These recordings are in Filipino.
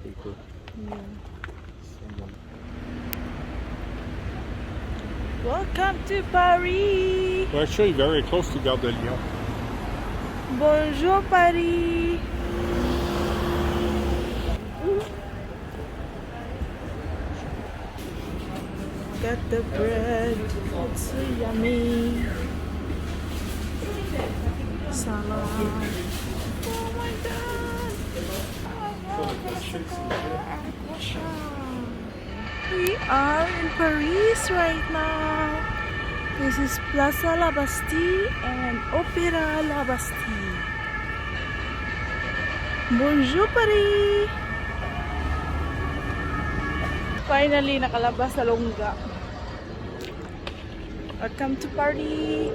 people. Yeah. Someone. Welcome to Paris. We're actually very close to Gare de Lyon. Bonjour Paris. Get the bread. It's so yummy. Salad. Oh my god. We are in Paris right now. This is Plaza La Bastille and Opera La Bastille. Bonjour Paris! Finally, nakalabas sa longga. Welcome to Paris!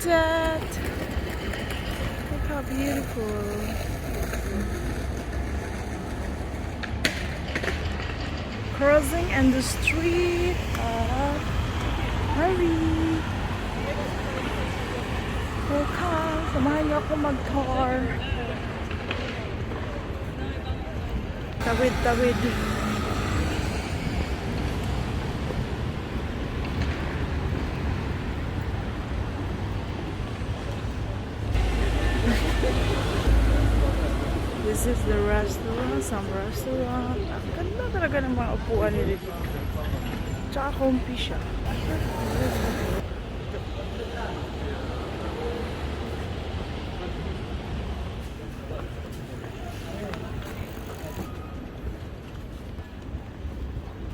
That! Look how beautiful! Crossing in the street of Paris. Welcome! Samahan niyo ako mag-tour. Tawid-tawid. This is the restaurant, some restaurant. Ang ganda talaga ng mga upuan nila dito. Tsaka comfy siya.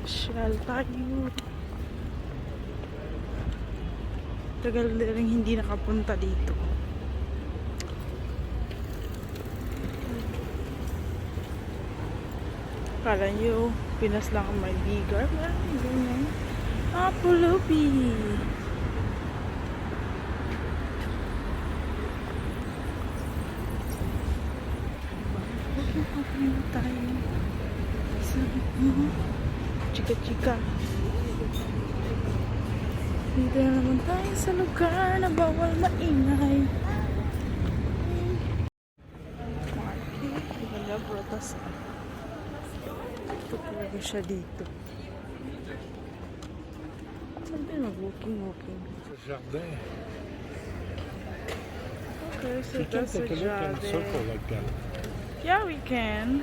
Sheryl tayo. Tagal na rin hindi nakapunta dito. Kala nyo, Pinas lang ang may bigar. Maraming ganyan. Apolobi. Okay na tayo. Sabi ko, chika-chika. Dito na naman tayo sa lugar na bawal maingay. Market, wala brotas. Ito talaga siya dito. Saan tayo mag-walking? It's a jardin. Okay, so You can that's a take a look and circle jardin. like that. Yeah, we can.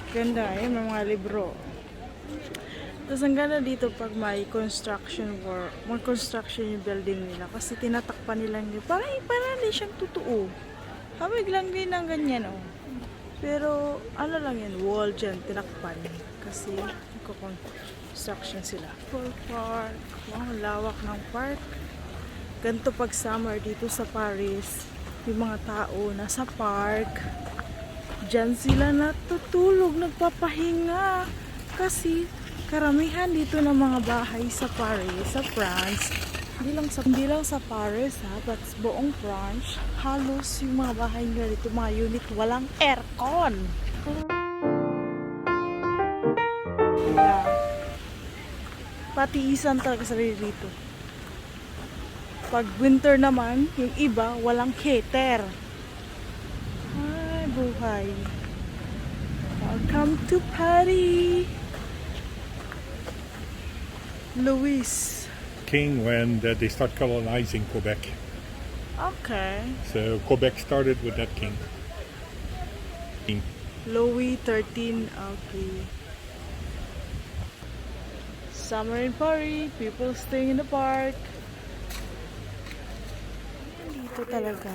Ganda eh, may mga libro. Tapos ang ganda dito pag may construction work, may construction yung building nila kasi tinatakpan nila yung parang hindi siyang totoo. Habig lang din ng ganyan oh. Pero ano lang yan, wall dyan, tinakpan. Kasi nagko-construction sila. Full park. Wow, lawak ng park. Ganito pag summer dito sa Paris. Yung mga tao nasa park. Diyan sila natutulog, nagpapahinga. Kasi karamihan dito ng mga bahay sa Paris, sa France, hindi lang sa Paris ha, but buong France, halos yung mga bahay nila dito, mga unit, walang aircon. Yeah. Patiisan talaga sa dito. Pag winter naman, yung iba, walang heater. Buhay. Welcome to Paris. Louis. King when they start colonizing Quebec. Okay. So Quebec started with that king. Louis 13. Okay. Summer in Paris. People staying in the park. Dito talaga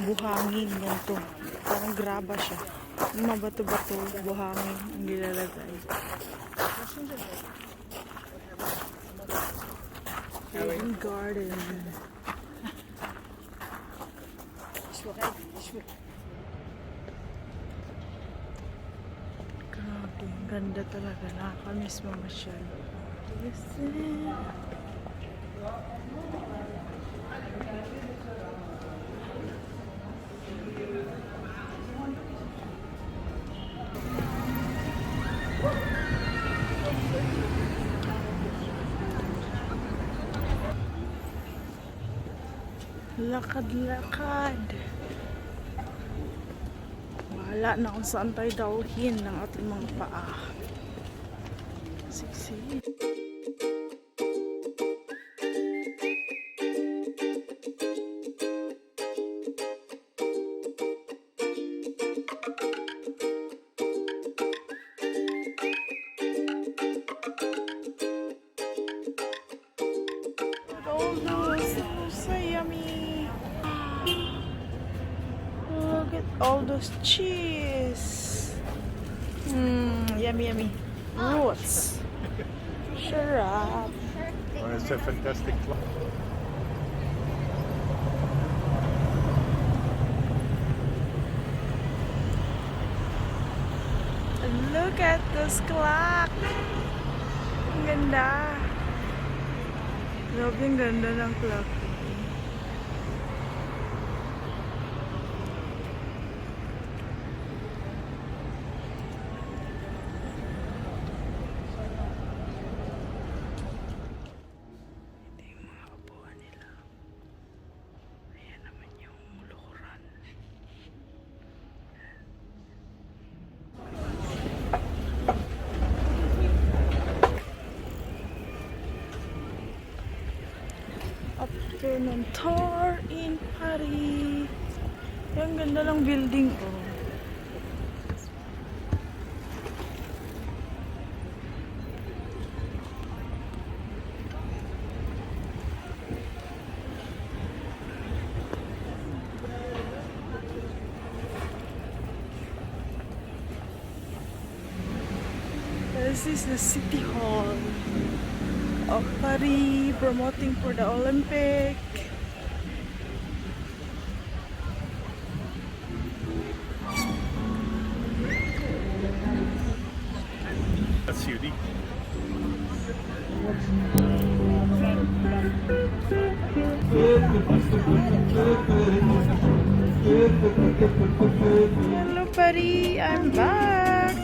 buhangin ganito. Parang graba siya. Yung mga bato-bato, buhangin ang nilalagay. Garden. ganda talaga. Nakakamiss mamasyal. Yes, lakad-lakad. Wala na kung saan tayo dalhin ng ating mga paa. Siksi. All those so yummy. Look at all those cheese. Yummy, yummy. Roots. Sheryl. Oh, it's a fantastic club. Look at this clock. Ang ganda. Grabe, ang ganda ng clock. Ito yung mga upuan nila. Ayan naman yung lukuran. Afternoon tour in Paris. Ang ganda ng building ko. This is the City Hall of Paris, promoting for the Olympic. That's unique. Hello Paris, I'm back.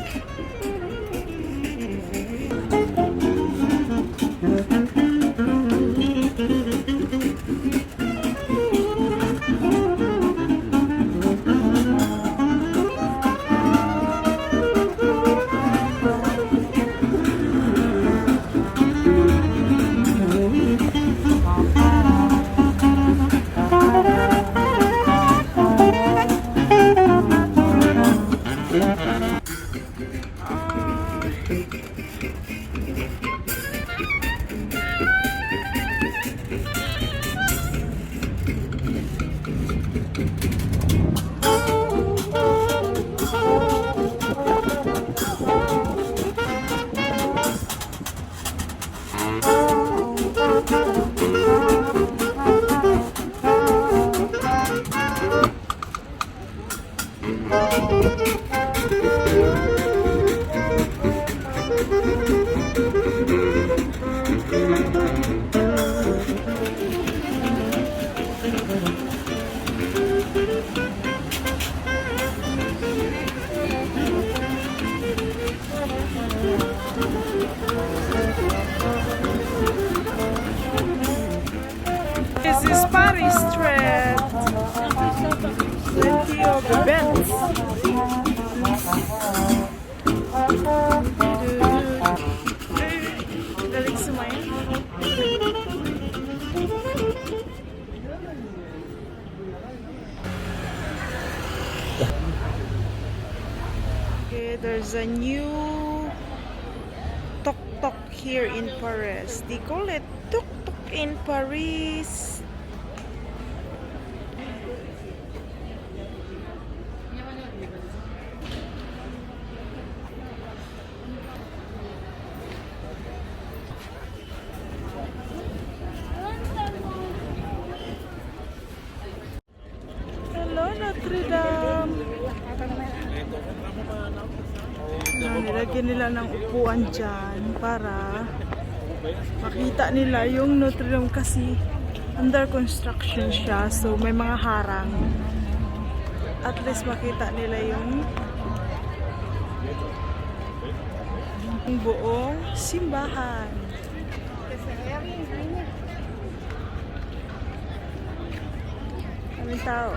This is Paris Street. Plenty of events. Galing sumayin. Okay, there's a new tuk-tuk here in Paris. They call it tuk-tuk in Paris. Hello, Notre-Dame. nilagyan nila ng upuan dyan para makita nila yung Notre-Dame kasi under construction siya. So, may mga harang. At least makita nila yung buong simbahan. Kaming tao.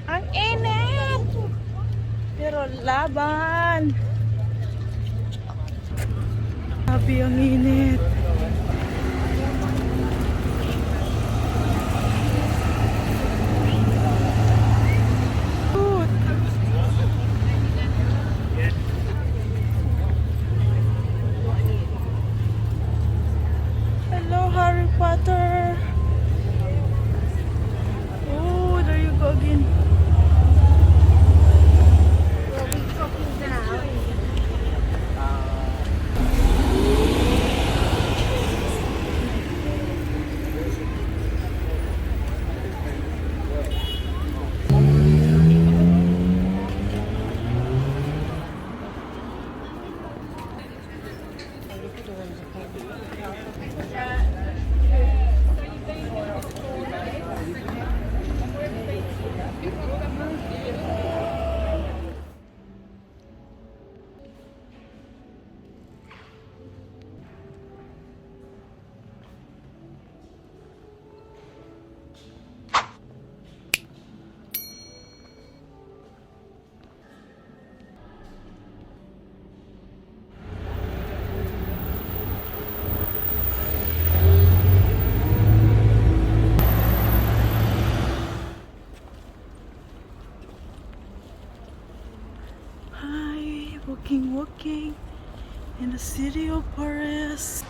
Ang init! Pero laban! Grabe ang init. Hello, Harry Potter. Oh, there you go again. Walking in the city of Paris.